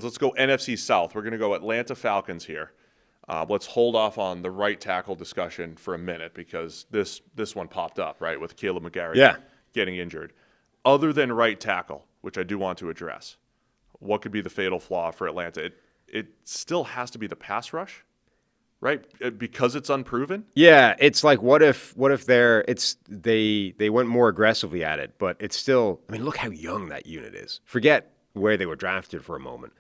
Let's go NFC South. We're going to go Atlanta Falcons here. Let's hold off on the right tackle discussion for a minute because this one popped up, right, with Caleb McGarry getting injured. Other than right tackle, which I do want to address, what could be the fatal flaw for Atlanta? It still has to be the pass rush, right? Because it's unproven. Yeah, it's like what if they went more aggressively at it, but it's still. I mean, look how young that unit is. Forget where they were drafted for a moment.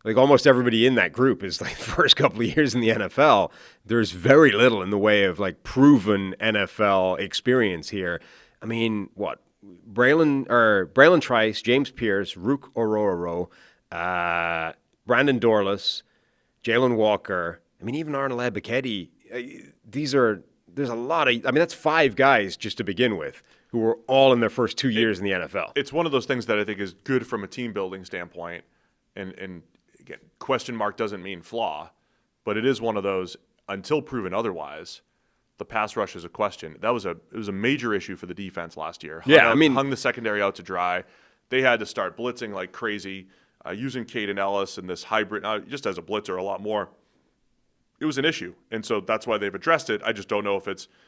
Like almost everybody in that group is like the first couple of years in the NFL. There's very little in the way of like proven NFL experience here. I mean, what? Braylon Trice, James Pierce, Rook Ororo, Brandon Dorlus, Jalen Walker. I mean, even Arnold Ebiketie. There's a lot of. I mean, that's 5 guys just to begin with who were all in their first 2 years in the NFL. It's one of those things that I think is good from a team building standpoint, and again, question mark doesn't mean flaw, but it is one of those until proven otherwise. The pass rush is a question. It was a major issue for the defense last year. Hung the secondary out to dry. They had to start blitzing like crazy, using Caden Ellis and this hybrid, just as a blitzer a lot more. It was an issue, and so that's why they've addressed it. I just don't know if it's –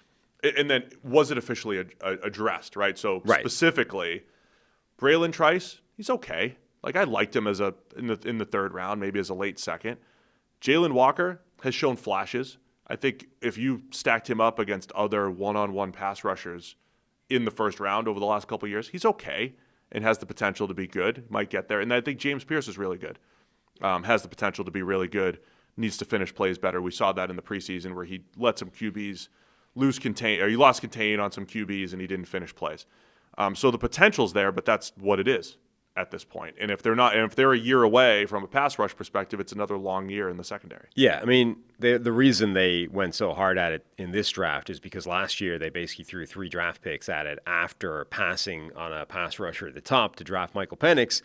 and then was it officially addressed, right? So specifically, Braylon Trice, he's okay. Like I liked him in the third round, maybe as a late second. Jalen Walker has shown flashes. I think if you stacked him up against other one-on-one pass rushers in the first round over the last couple of years, he's okay and has the potential to be good, might get there. And I think James Pierce is really good, has the potential to be really good, needs to finish plays better. We saw that in the preseason where he let some QBs he lost contain on some QBs and he didn't finish plays. So the potential's there, but that's what it is at this point. And if they're a year away from a pass rush perspective, it's another long year in the secondary. Yeah, I mean, the reason they went so hard at it in this draft is because last year they basically threw 3 draft picks at it after passing on a pass rusher at the top to draft Michael Penix,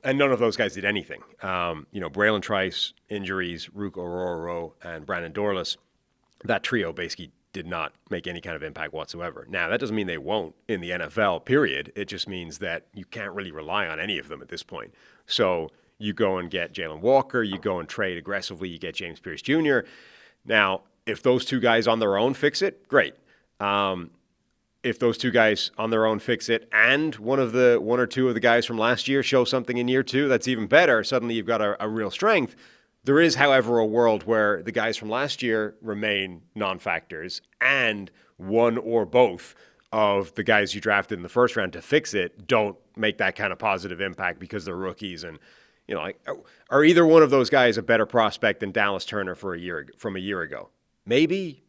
and none of those guys did anything. Braylon Trice, injuries, Rook Ororo, and Brandon Dorlus, that trio basically did not make any kind of impact whatsoever. Now, that doesn't mean they won't in the NFL, period. It just means that you can't really rely on any of them at this point. So you go and get Jalen Walker, you go and trade aggressively, you get James Pierce Jr. Now, if those 2 guys on their own fix it, great. If those 2 guys on their own fix it and one or two of the guys from last year show something in year 2, that's even better. Suddenly you've got a real strength. There is, however, a world where the guys from last year remain non-factors and one or both of the guys you drafted in the first round to fix it don't make that kind of positive impact because they're rookies. And, are either one of those guys a better prospect than Dallas Turner from a year ago? Maybe.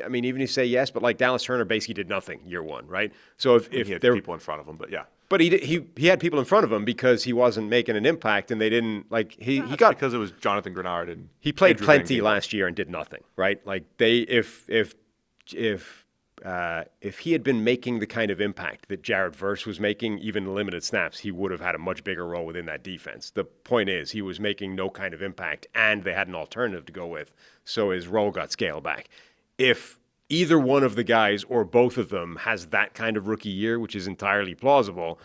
I mean, even if you say yes, but like Dallas Turner basically did nothing year 1, right? So if he had people in front of him, but yeah. But he had people in front of him because he wasn't making an impact, and they didn't he got because it was Jonathan Grenard and he played Andrew plenty last year and did nothing, right? Like if he had been making the kind of impact that Jared Verse was making, even limited snaps, he would have had a much bigger role within that defense. The point is, he was making no kind of impact, and they had an alternative to go with, so his role got scaled back. If either one of the guys or both of them has that kind of rookie year, which is entirely plausible,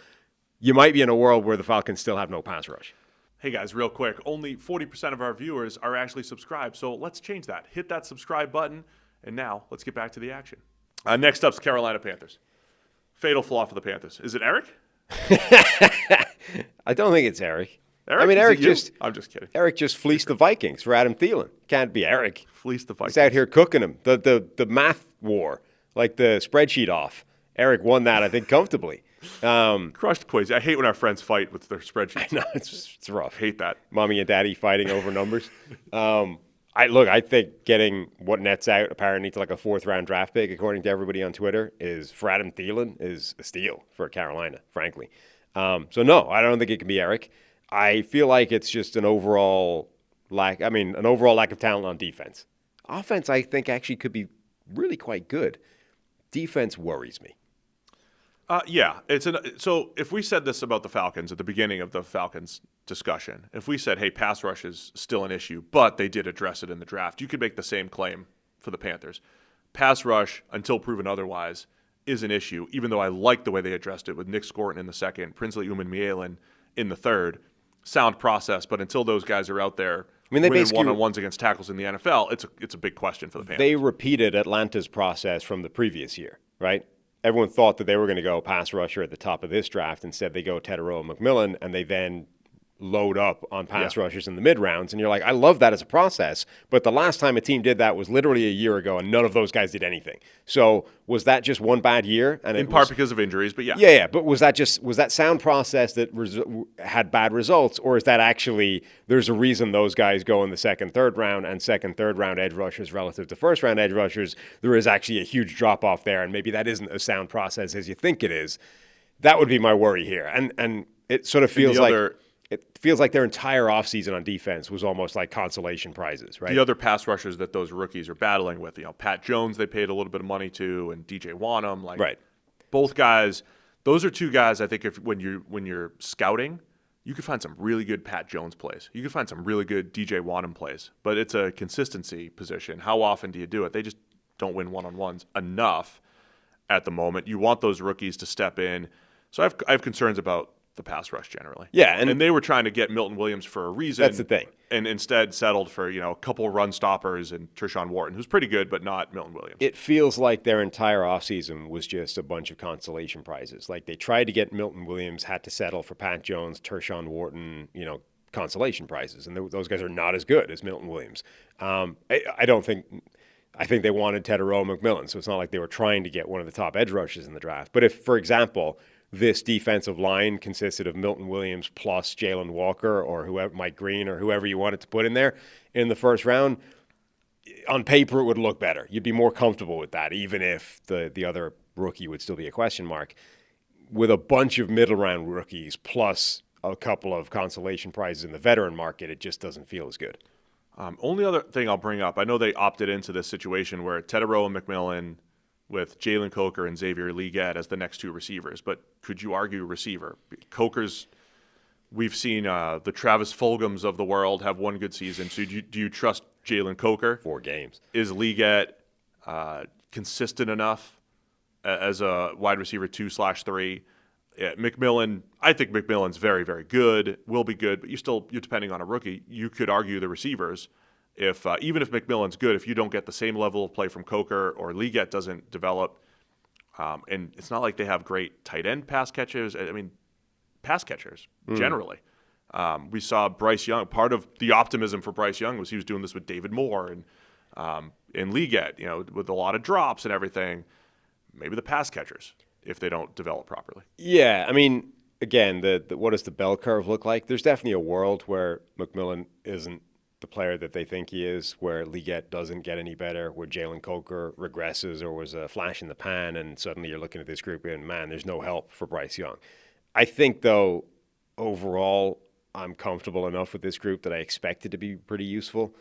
you might be in a world where the Falcons still have no pass rush. Hey guys, real quick, only 40% of our viewers are actually subscribed, so let's change that. Hit that subscribe button, and now let's get back to the action. Next up's Carolina Panthers. Fatal flaw for the Panthers. Is it Eric? I don't think it's Eric. I'm just kidding. Eric just fleeced the Vikings for Adam Thielen. Can't be Eric. Fleeced the Vikings. He's out here cooking them. The math war, like the spreadsheet off. Eric won that, I think, comfortably. Crushed quiz. I hate when our friends fight with their spreadsheets. I know, it's rough. I hate that. Mommy and daddy fighting over numbers. I think getting what nets out apparently to like a 4th-round draft pick, according to everybody on Twitter, for Adam Thielen is a steal for Carolina, frankly. So no, I don't think it can be Eric. I feel like it's just an overall lack of talent on defense. Offense, I think, actually could be really quite good. Defense worries me. Yeah. So if we said this about the Falcons at the beginning of the Falcons discussion, if we said, hey, pass rush is still an issue, but they did address it in the draft, you could make the same claim for the Panthers. Pass rush, until proven otherwise, is an issue, even though I like the way they addressed it with Nick Scorton in the second, Princely Umanmielen in the third. sound process, but until those guys are out there I mean, they winning basically one-on-ones against tackles in the NFL, it's a big question for the Panthers. they repeated Atlanta's process from the previous year, right? Everyone thought that they were going to go pass rusher at the top of this draft. Instead, they go Teterow and McMillan, and they then load up on pass rushers in the mid rounds. And you're like, I love that as a process. But the last time a team did that was literally a year ago, and none of those guys did anything. So was that just one bad year? And in part because of injuries, but yeah. Yeah. But was that sound process that had bad results, or is that actually there's a reason those guys go in the second, third round, and second, third round edge rushers relative to first round edge rushers? There is actually a huge drop off there, and maybe that isn't as sound process as you think it is. That would be my worry here. And it sort of feels like their entire offseason on defense was almost like consolation prizes, right? The other pass rushers that those rookies are battling with, Pat Jones, they paid a little bit of money to, and DJ Wanham, right. Both guys. Those are two guys. I think when you're scouting, you could find some really good Pat Jones plays. You could find some really good DJ Wanham plays, but it's a consistency position. How often do you do it? They just don't win one-on-ones enough at the moment. You want those rookies to step in. So I have concerns about the pass rush generally. Yeah, and they were trying to get Milton Williams for a reason. That's the thing. And instead settled for, a couple run stoppers and Tershawn Wharton, who's pretty good, but not Milton Williams. It feels like their entire offseason was just a bunch of consolation prizes. Like they tried to get Milton Williams, had to settle for Pat Jones, Tershawn Wharton, consolation prizes. And those guys are not as good as Milton Williams. I think they wanted Teterow McMillan, so it's not like they were trying to get one of the top edge rushers in the draft. But if, for example, this defensive line consisted of Milton Williams plus Jalen Walker or whoever, Mike Green or whoever you wanted to put in there in the first round, on paper it would look better. You'd be more comfortable with that, even if the other rookie would still be a question mark. With a bunch of middle round rookies plus a couple of consolation prizes in the veteran market, it just doesn't feel as good. Only other thing I'll bring up, I know they opted into this situation where Teterow and McMillan with Jalen Coker and Xavier Legette as the next two receivers. But could you argue receiver? Coker's, we've seen the Travis Fulghams of the world have one good season. So do you trust Jalen Coker? 4 games. Is Legette consistent enough as a wide receiver 2/3? Yeah, McMillan, I think McMillan's very, very good, will be good, but you're depending on a rookie. You could argue the receivers. If even if McMillan's good, if you don't get the same level of play from Coker or Legette doesn't develop, and it's not like they have great tight end pass catchers. I mean, pass catchers generally. We saw Bryce Young. Part of the optimism for Bryce Young was he was doing this with David Moore and Legette, with a lot of drops and everything. Maybe the pass catchers if they don't develop properly. Yeah, I mean, again, what does the bell curve look like? There's definitely a world where McMillan isn't the player that they think he is, where Legette doesn't get any better, where Jalen Coker regresses or was a flash in the pan, and suddenly you're looking at this group and, man, there's no help for Bryce Young. I think, though, overall, I'm comfortable enough with this group that I expect it to be pretty useful.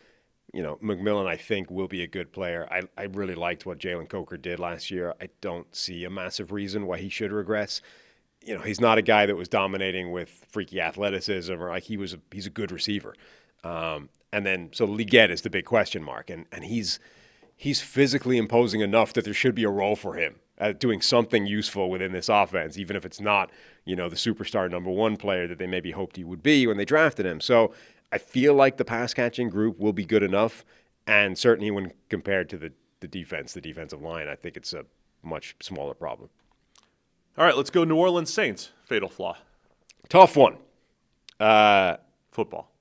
McMillan, I think, will be a good player. I really liked what Jalen Coker did last year. I don't see a massive reason why he should regress. He's not a guy that was dominating with freaky athleticism or he's a good receiver. And then, so Legette is the big question mark, and he's physically imposing enough that there should be a role for him doing something useful within this offense, even if it's not, the superstar number one player that they maybe hoped he would be when they drafted him. So I feel like the pass catching group will be good enough, and certainly when compared to the defensive line, I think it's a much smaller problem. All right, let's go New Orleans Saints. Fatal flaw. Tough one. Football.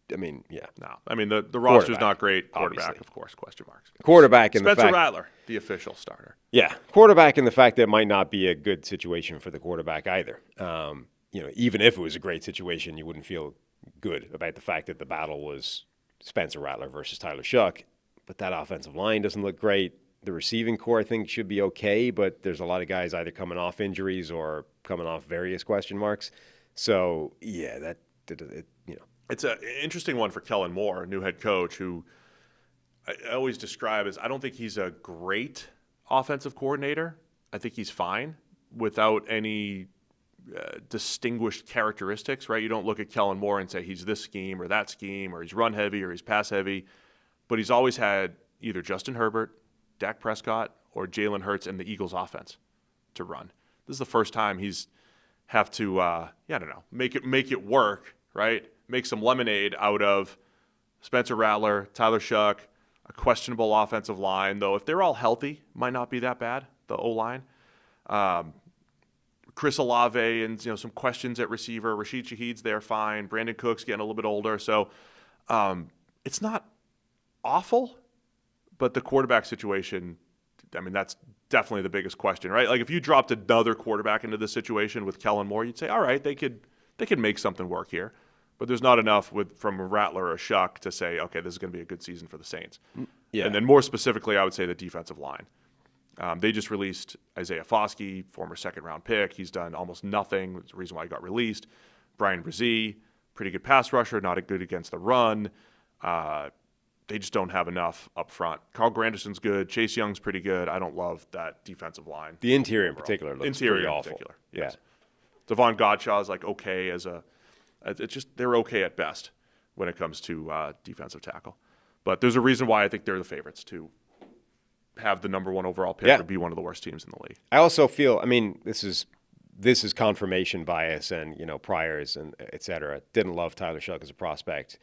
I mean, yeah. No. I mean, the roster's not great. Quarterback, obviously. Of course, question marks. Quarterback in Spencer Rattler, the official starter. Yeah. Quarterback in the fact that it might not be a good situation for the quarterback either. Even if it was a great situation, you wouldn't feel good about the fact that the battle was Spencer Rattler versus Tyler Shuck. But that offensive line doesn't look great. The receiving core, I think, should be okay, but there's a lot of guys either coming off injuries or coming off various question marks. So, yeah, It's an interesting one for Kellen Moore, new head coach, who I always describe as I don't think he's a great offensive coordinator. I think he's fine without any distinguished characteristics, right? You don't look at Kellen Moore and say he's this scheme or that scheme or he's run heavy or he's pass heavy. But he's always had either Justin Herbert, Dak Prescott, or Jalen Hurts and the Eagles offense to run. This is the first time he's have to, make it work, right? Make some lemonade out of Spencer Rattler, Tyler Shuck, a questionable offensive line, though if they're all healthy, might not be that bad, the O-line. Chris Olave and some questions at receiver. Rashid Shaheed's there fine. Brandon Cook's getting a little bit older. So it's not awful, but the quarterback situation, I mean, that's definitely the biggest question, right? Like if you dropped another quarterback into this situation with Kellen Moore, you'd say, all right, they could make something work here. But there's not enough from a Rattler or a Shuck to say, okay, this is going to be a good season for the Saints. Yeah. And then more specifically, I would say the defensive line. They just released Isaiah Foskey, former second-round pick. He's done almost nothing. That's the reason why he got released. Brian Brzee, pretty good pass rusher, not good against the run. They just don't have enough up front. Carl Granderson's good. Chase Young's pretty good. I don't love that defensive line. The interior in particular looks pretty awful. Particular, yes. Yeah. Devon Godshaw is like okay it's just they're okay at best when it comes to defensive tackle. But there's a reason why I think they're the favorites to have the number one overall pick or be one of the worst teams in the league. I also feel, I mean, this is confirmation bias and, priors and et cetera. Didn't love Tyler Shuck as a prospect.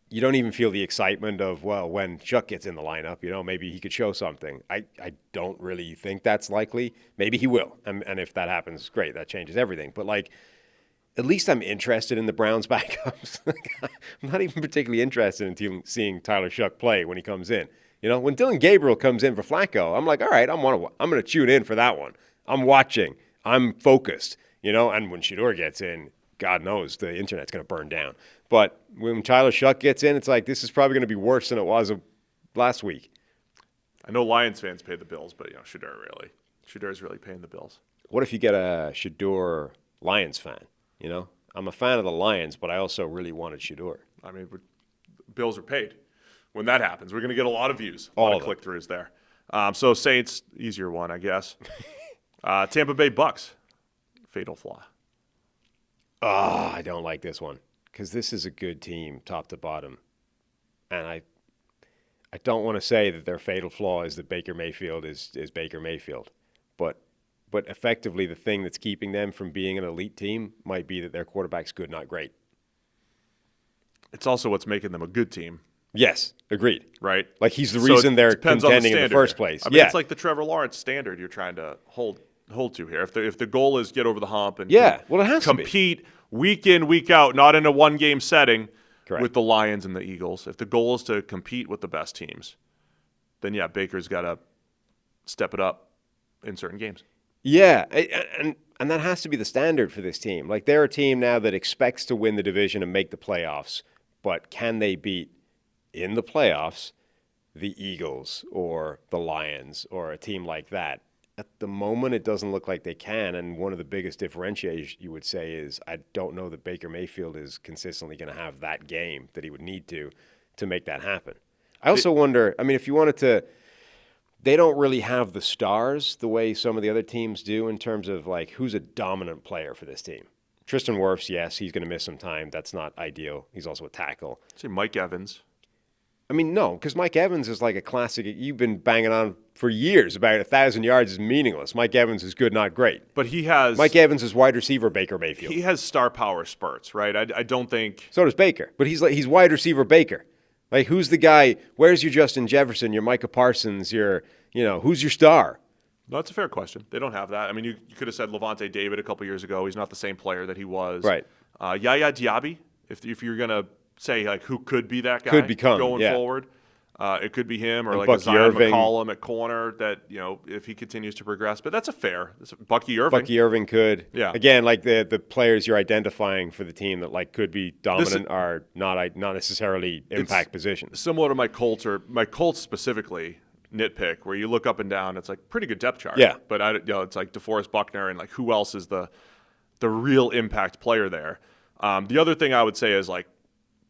You don't even feel the excitement of, well, when Shuck gets in the lineup, maybe he could show something. I don't really think that's likely. Maybe he will. And if that happens, great. That changes everything. But, at least I'm interested in the Browns' backups. I'm not even particularly interested in seeing Tyler Shuck play when he comes in. When Dylan Gabriel comes in for Flacco, I'm like, all right, I'm going to tune in for that one. I'm watching. I'm focused. And when Shedeur gets in, God knows the internet's going to burn down. But when Tyler Shuck gets in, it's like this is probably going to be worse than it was last week. I know Lions fans pay the bills, but Shedur's really paying the bills. What if you get a Shedeur Lions fan? I'm a fan of the Lions, but I also really wanted Shedeur. I mean, bills are paid. When that happens, we're going to get a lot of views, a lot of click-throughs there. So Saints, easier one, I guess. Tampa Bay Bucks, fatal flaw. I don't like this one because this is a good team, top to bottom. And I don't want to say that their fatal flaw is that Baker Mayfield is Baker Mayfield. But effectively, the thing that's keeping them from being an elite team might be that their quarterback's good, not great. It's also what's making them a good team. Yes, agreed. Right? Like he's the reason they're contending in the first place. I mean, it's like the Trevor Lawrence standard you're trying to hold to here. If the goal is get over the hump and it has compete to be. Week in, week out, not in a one-game setting with the Lions and the Eagles. If the goal is to compete with the best teams, then Baker's got to step it up in certain games. Yeah, and that has to be the standard for this team. Like they're a team now that expects to win the division and make the playoffs, but can they beat in the playoffs the Eagles or the Lions or a team like that? At the moment, it doesn't look like they can, and one of the biggest differentiators you would say is I don't know that Baker Mayfield is consistently going to have that game that he would need to make that happen. I also wonder, I mean, if you wanted to, they don't really have the stars the way some of the other teams do in terms of like who's a dominant player for this team. Tristan Wirfs, yes, he's going to miss some time. That's not ideal. He's also a tackle. See Mike Evans. I mean, no, because Mike Evans is like a classic. You've been banging on for years about 1,000 yards is meaningless. Mike Evans is good, not great. But he has... Mike Evans is wide receiver Baker Mayfield. He has star power spurts, right? I don't think... So does Baker. But he's wide receiver Baker. Like, who's the guy? Where's your Justin Jefferson, your Micah Parsons, who's your star? No, that's a fair question. They don't have that. I mean, you could have said Levante David a couple years ago. He's not the same player that he was. Right. Yaya Diaby, if you're going to say, like, who could be that guy could become, going forward. It could be him or and like Bucky a Zion Irving. McCollum at corner that, if he continues to progress. But that's Bucky Irving. Bucky Irving could. Yeah. Again, like the players you're identifying for the team that like could be dominant are not necessarily impact positions. Similar to my Colts specifically, nitpick, where you look up and down, it's like pretty good depth chart. Yeah. But it's like DeForest Buckner and like who else is the real impact player there. The other thing I would say is like,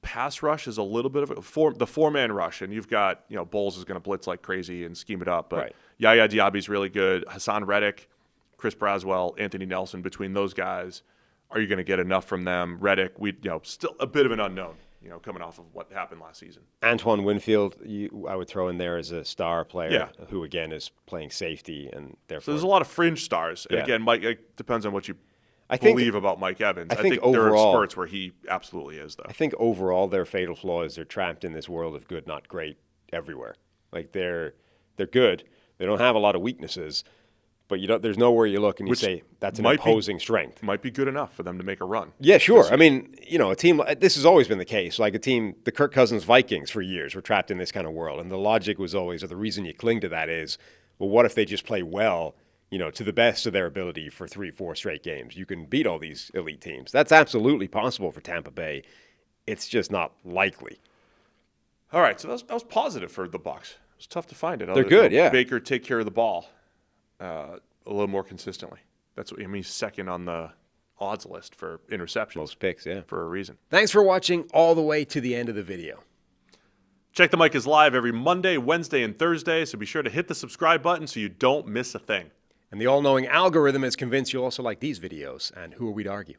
pass rush is a little bit of the four-man rush, and you've got, Bowles is going to blitz like crazy and scheme it up, but right. Yaya Diaby's really good. Hassan Reddick, Chris Braswell, Anthony Nelson, between those guys, are you going to get enough from them? Reddick, still a bit of an unknown, coming off of what happened last season. Antoine Winfield, I would throw in there as a star player who, again, is playing safety, and therefore... So there's a lot of fringe stars, and again, Mike, it depends on what you believe about Mike Evans. I think there are spurts where he absolutely is, though. I think overall their fatal flaw is they're trapped in this world of good, not great everywhere. Like they're good. They don't have a lot of weaknesses, but there's nowhere you look and you say that's an opposing strength. Might be good enough for them to make a run. Yeah, sure. I mean, a team, this has always been the case. Like the Kirk Cousins Vikings for years were trapped in this kind of world. And the logic was always, or the reason you cling to that is, well, what if they just play well, to the best of their ability for 3-4 straight games? You can beat all these elite teams. That's absolutely possible for Tampa Bay. It's just not likely. All right, so that was positive for the Bucs. It was tough to find it. They're good, yeah. Baker take care of the ball a little more consistently. That's what he's second on the odds list for interceptions. Most picks, yeah. For a reason. Thanks for watching all the way to the end of the video. Check the Mic is live every Monday, Wednesday, and Thursday, so be sure to hit the subscribe button so you don't miss a thing. And the all-knowing algorithm is convinced you'll also like these videos, and who are we to argue?